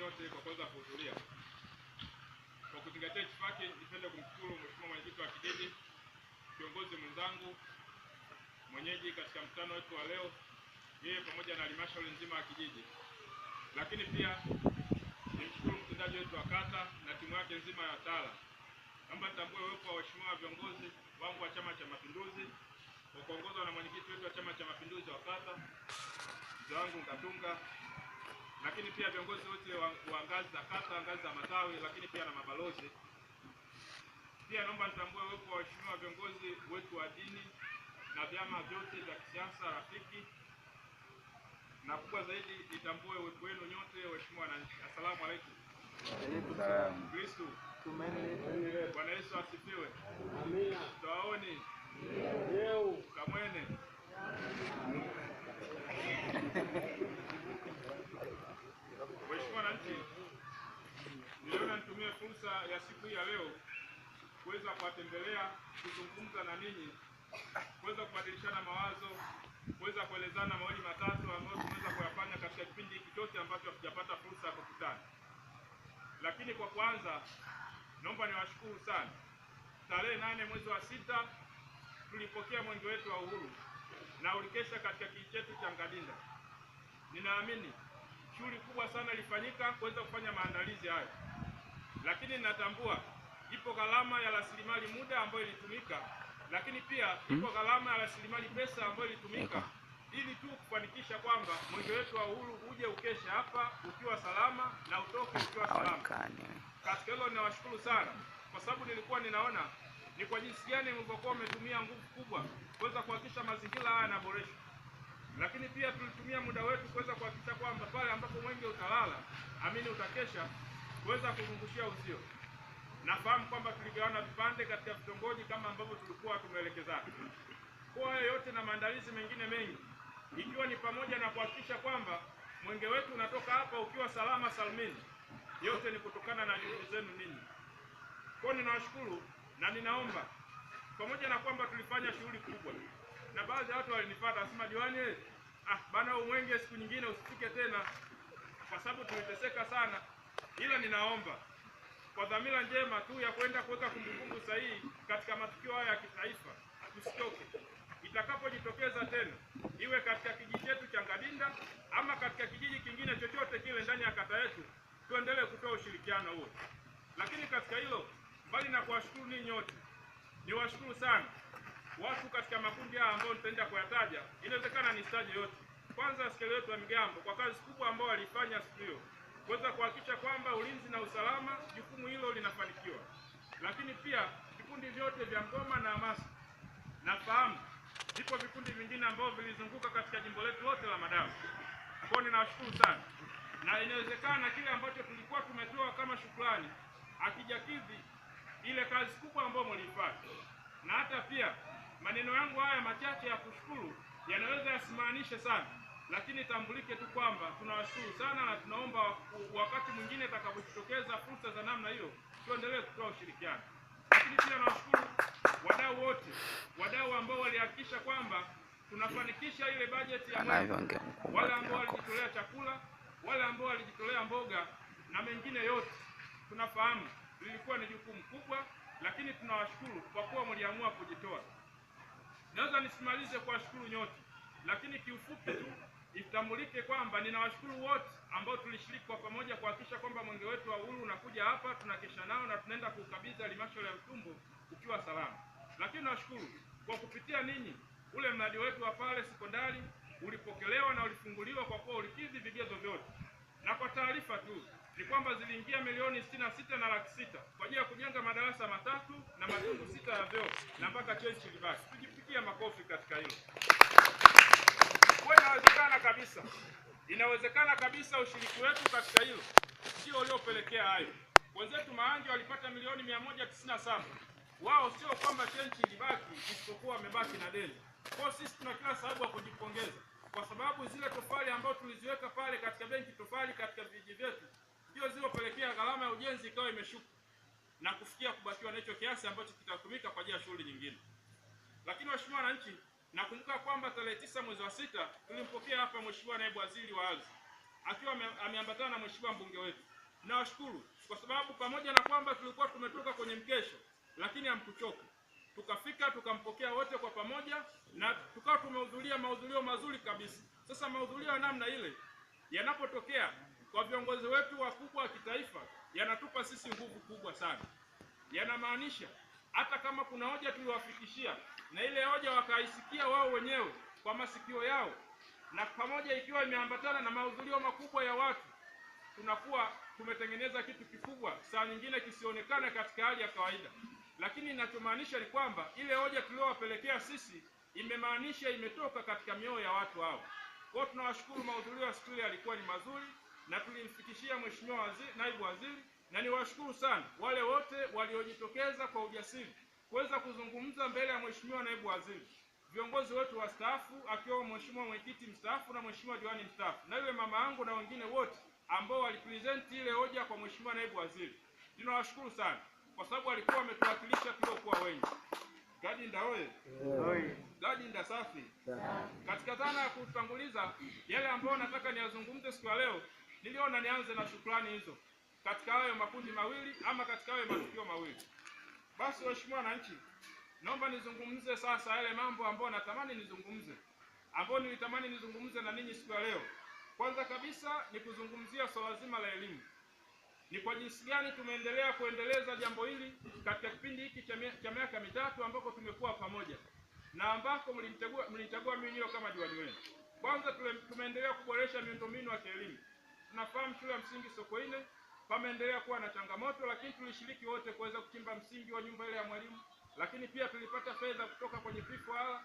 nyote kwa kuweza kuhudhuria. Kwa kuzingatia itifaki, nipende kumshukuru Mheshimiwa Mwenyekiti wa Kijiji, kiongozi mwenzangu, mwenyeji katika mkutano wetu wa leo, yeye pamoja na halmashauri nzima ya kijiji. Lakini pia nimshukuru mtendaji wetu wa kata na timu yake nzima ya wataalamu. Naomba nitambue uwepo wa waheshimiwa viongozi wangu wa Chama cha Mapinduzi kwa kuongozwa na mwenyekiti wetu wa Chama cha Mapinduzi wa kata, mzee wangu Ngatunga, lakini pia viongozi wote wa ngazi za kata, ngazi za matawi, lakini pia na mabalozi. Pia naomba nitambue uwepo wa waheshimiwa viongozi wetu wa dini na vyama vyote vya kisiasa rafiki, na kubwa zaidi nitambue uwepo wenu nyote waheshimiwa wananchi. Asalamu alaykum. Kristo Bwana Yesu asifiwe. Amina. Tuwaoni leo kamwene. Mheshimiwa wananchi, niliona nitumie fursa ya siku hii ya leo kuweza kuwatembelea, kuzungumza na ninyi, kuweza kubadilishana mawazo, kuweza kuelezana mawili matatu ambayo tunaweza kuyafanya katika kipindi hiki chote ambacho hatujapata fursa ya kukutana. Lakini kwa kwanza naomba niwashukuru sana. Tarehe 8 mwezi wa 6 tulipokea mwenge wetu wa uhuru na ulikesha katika kijiji chetu cha Ngadinda. Ninaamini shughuli kubwa sana ilifanyika kuweza kufanya maandalizi hayo, lakini ninatambua ipo gharama ya rasilimali muda ambayo ilitumika, lakini pia ipo gharama ya rasilimali pesa ambayo ilitumika ili tu kufanikisha kwamba mwenge wetu wa uhuru uje ukesha hapa ukiwa salama na utoke ukiwa salama. Katika hilo ninawashukuru sana, kwa sababu nilikuwa ninaona ni kwa jinsi gani mlivyokuwa umetumia nguvu kubwa kuweza kuhakikisha mazingira haya yanaboreshwa. Lakini pia tulitumia muda wetu kuweza kuhakikisha kwamba pale ambapo mwenge utalala, amini utakesha, kuweza kuzungushia uzio. Nafahamu kwamba tuligawana vipande katika vitongoji kama ambavyo tulikuwa tumeelekezana. Kwa hayo yote na maandalizi mengine mengi, ikiwa ni pamoja na kuhakikisha kwamba mwenge wetu unatoka hapa ukiwa salama salmini, yote ni kutokana na juhudi zenu ninyi. Kwa ninawashukuru na ninaomba, pamoja na kwamba tulifanya shughuli kubwa na baadhi ya watu walinifuata wasema, diwani, bana mwenge siku nyingine usifike tena kwa sababu tuliteseka sana, ila ninaomba kwa dhamira njema tu ya kwenda kuweka kumbukumbu sahihi katika matukio haya ya kitaifa, tusitoke. Itakapojitokeza tena, iwe katika kijiji chetu cha Ngadinda ama katika kijiji kingine chochote kile ndani ya kata yetu, tuendelee kutoa ushirikiano huo. Lakini katika hilo, mbali na kuwashukuru ninyi nyote, niwashukuru sana watu katika makundi haya ambao nitaenda kuyataja. Inawezekana ni staji yote. Kwanza askari wetu wa Migambo kwa kazi kubwa ambao walifanya siku hiyo, kuweza kuhakikisha kwamba ulinzi na usalama, jukumu hilo linafanikiwa. Lakini pia vikundi vyote vya ngoma na hamasa, nafahamu vipo vikundi vingine ambao vilizunguka katika jimbo letu lote la Madamu. Kwa ninawashukuru sana, na inawezekana kile ambacho tulikuwa tumetoa kama shukrani akijakidhi ile kazi kubwa ambayo mlifanya. Na hata pia maneno yangu haya machache ya kushukuru yanaweza yasimaanishe sana, lakini tambulike tu kwamba tunawashukuru sana na tunaomba wakati mwingine itakapojitokeza fursa za namna hiyo tuendelee kutoa ushirikiano. Lakini pia nawashukuru wadau wote, wadau ambao walihakikisha kwamba tunafanikisha ile bajeti ya mwenge, wale ambao walijitolea chakula, wale ambao walijitolea mboga na mengine yote. Tunafahamu lilikuwa ni jukumu kubwa, lakini tunawashukuru kwa kuwa mliamua kujitoa. Naweza nisimalize kuwashukuru nyote, lakini kiufupi tu itambulike kwamba ninawashukuru wote ambao tulishiriki kwa pamoja kuhakikisha kwamba mwenge wetu wa uhuru unakuja hapa, tunakesha nao na tunaenda kukabidhi halmashauri ya Utumbo ukiwa salama. Lakini nawashukuru kwa kupitia ninyi ule mradi wetu wa pale sekondari ulipokelewa na ulifunguliwa kwa kuwa ulikidhi vigezo vyote. Na kwa taarifa tu ni kwamba ziliingia milioni 66 na laki 6 kwa ajili ya kujenga madarasa 3 na matundu 6 ya vyoo na mpaka chenchi libaki. Tujipigia makofi katika hilo. Kwa inawezekana kabisa ushiriki wetu katika hilo sio uliopelekea hayo. Wenzetu Maangi walipata milioni 197. Wao sio kwamba chenchi libaki, isipokuwa wamebaki na deni. Kwa sisi tuna kila sababu ya kujipongeza, kwa sababu zile tofali ambazo tuliziweka pale katika benki tofali katika vijiji vyetu ndio zilizopelekea gharama ya ujenzi ikawa imeshuka na kufikia kubakiwa na hicho kiasi ambacho kitatumika kwa ajili ya shughuli nyingine. Lakini waheshimiwa wananchi, nakumbuka kwamba tarehe 9 mwezi wa 6 tulimpokea hapa Mheshimiwa Naibu Waziri wa Ardhi akiwa ameambatana na Mheshimiwa mbunge wetu. Nawashukuru kwa sababu pamoja na kwamba tulikuwa tumetoka kwenye mkesho, lakini hamkuchoka. Tukafika tukampokea wote kwa pamoja na tukawa tumehudhuria mahudhurio mazuri kabisa. Sasa mahudhurio ya namna ile yanapotokea kwa viongozi wetu wakubwa wa kitaifa, yanatupa sisi nguvu kubwa sana. Yanamaanisha hata kama kuna hoja tuliwafikishia na ile hoja wakaisikia wao wenyewe kwa masikio yao, na pamoja ikiwa imeambatana na mahudhurio makubwa ya watu, tunakuwa tumetengeneza kitu kikubwa, saa nyingine kisionekane katika hali ya kawaida. Lakini ninachomaanisha ni kwamba ile hoja tuliowapelekea sisi imemaanisha imetoka katika mioyo ya watu hao. Kwa hiyo tunawashukuru, mahudhurio ya siku ile yalikuwa ni mazuri na tulimfikishia Mheshimiwa Naibu Waziri, na niwashukuru sana wale wote waliojitokeza kwa ujasiri kuweza kuzungumza mbele ya Mheshimiwa Naibu Waziri, viongozi wetu wastaafu akiwa Mheshimiwa Mwenyekiti mstaafu na Mheshimiwa Diwani mstaafu na yule mama yangu na wengine wote ambao walipresent ile hoja kwa Mheshimiwa Naibu Waziri. Ninawashukuru sana kwa sababu walikuwa wametuwakilisha tuliokuwa wengi. Gadinda oye! Gadinda safi! Katika dhana ya kutanguliza yale ambayo nataka niyazungumze siku ya leo, niliona nianze na shukrani hizo katika hayo makundi mawili ama katika hayo matukio mawili. Basi waheshimiwa wananchi, naomba nizungumze sasa yale mambo ambayo natamani nizungumze, ambayo nilitamani nizungumze na ninyi siku ya leo. Kwanza kabisa ni kuzungumzia swala zima la elimu. Ni kwa jinsi gani tumeendelea kuendeleza jambo hili katika kipindi hiki cha miaka mitatu ambako tumekuwa pamoja na ambako mlinichagua mimi niwe kama diwani wenu. Kwanza tumeendelea kuboresha miundombinu ya kielimu. Tunafahamu shule ya msingi Sokoine pameendelea kuwa na changamoto, lakini tulishiriki wote kuweza kuchimba msingi wa nyumba ile ya mwalimu, lakini pia tulipata fedha kutoka kwenye P4R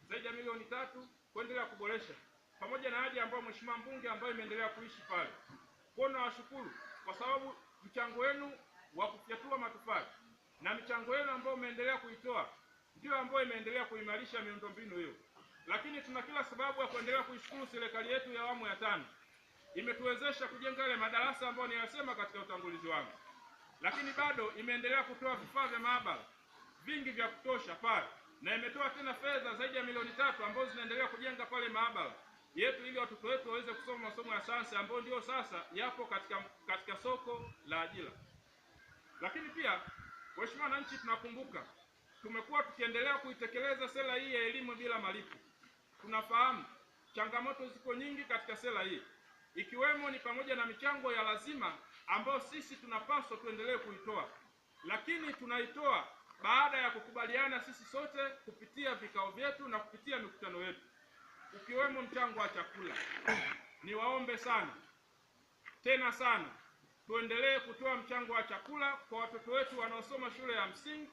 zaidi ya milioni 3 kuendelea kuboresha, pamoja na haja ambayo mheshimiwa mbunge ambayo imeendelea kuishi pale. Kwa hiyo nawashukuru kwa sababu mchango wenu wa kufyatua matofali na michango yenu ambayo umeendelea kuitoa ndio ambayo imeendelea kuimarisha miundombinu hiyo. Lakini tuna kila sababu ya kuendelea kuishukuru serikali yetu ya awamu ya 5. Imetuwezesha kujenga ile madarasa ambayo niyasema katika utangulizi wangu. Lakini bado imeendelea kutoa vifaa vya maabara vingi vya kutosha pale, na imetoa tena fedha zaidi ya milioni 3 ambazo zinaendelea kujenga pale maabara yetu ili watoto wetu waweze kusoma masomo ya sayansi ambayo ndio sasa yapo katika soko la ajira. Lakini pia waheshimiwa wananchi, tunakumbuka tumekuwa tukiendelea kuitekeleza sera hii ya elimu bila malipo. Tunafahamu changamoto ziko nyingi katika sera hii, ikiwemo ni pamoja na michango ya lazima ambayo sisi tunapaswa tuendelee kuitoa, lakini tunaitoa baada ya kukubaliana sisi sote kupitia vikao vyetu na kupitia mikutano yetu, ukiwemo mchango wa chakula. Niwaombe sana tena sana tuendelee kutoa mchango wa chakula kwa watoto wetu wanaosoma shule ya msingi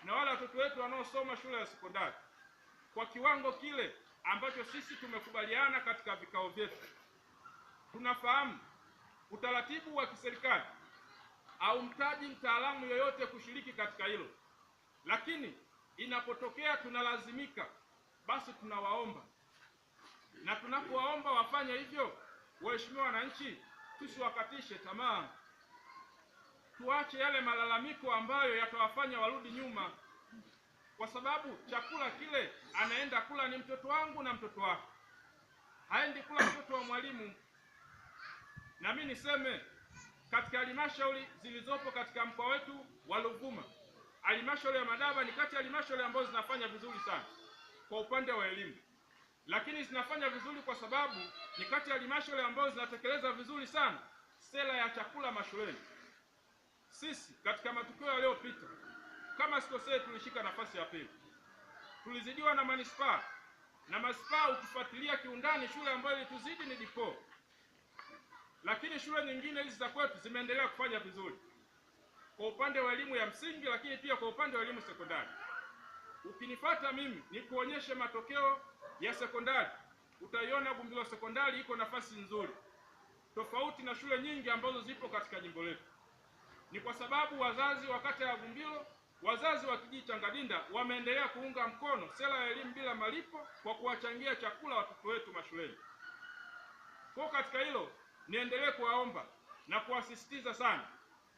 na wale watoto wetu wanaosoma shule ya sekondari kwa kiwango kile ambacho sisi tumekubaliana katika vikao vyetu. Tunafahamu utaratibu wa kiserikali haumtaji mtaalamu yoyote kushiriki katika hilo, lakini inapotokea tunalazimika, basi tunawaomba, na tunapowaomba wafanye hivyo, waheshimiwa wananchi, tusiwakatishe tamaa. Tuache yale malalamiko ambayo yatawafanya warudi nyuma, kwa sababu chakula kile anaenda kula ni mtoto wangu na mtoto wako, haendi kula mtoto wa mwalimu. Na mimi niseme katika halmashauri zilizopo katika mkoa wetu wa Ruvuma, halmashauri ya Madaba ni kati ya halmashauri ambazo zinafanya vizuri sana kwa upande wa elimu, lakini zinafanya vizuri kwa sababu ni kati ya halmashauri ambazo zinatekeleza vizuri sana sera ya chakula mashuleni. Sisi katika matukio yaliyopita, kama sikosei, tulishika nafasi ya pili. Tulizidiwa na manispaa, na manispaa ukifuatilia kiundani shule ambayo ilituzidi ni Dipo, lakini shule nyingine hizi za kwetu zimeendelea kufanya vizuri kwa upande wa elimu ya msingi, lakini pia kwa upande wa elimu sekondari. Ukinifuata mimi ni kuonyeshe matokeo ya sekondari, utaiona Gumbilo sekondari iko nafasi nzuri tofauti na shule nyingi ambazo zipo katika jimbo letu. Ni kwa sababu wazazi wa kata ya Gumbilo, wazazi wa kijiji cha Ngadinda wameendelea kuunga mkono sera ya elimu bila malipo kwa kuwachangia chakula watoto wetu mashuleni. Kwa katika hilo niendelee kuwaomba na kuwasisitiza sana.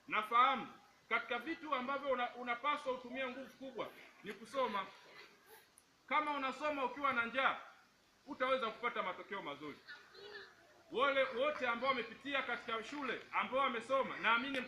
Nafahamu katika vitu ambavyo unapaswa utumie nguvu kubwa ni kusoma. Kama unasoma ukiwa na njaa, utaweza kupata matokeo mazuri. wale wote ambao wamepitia katika shule ambao wamesoma, naamini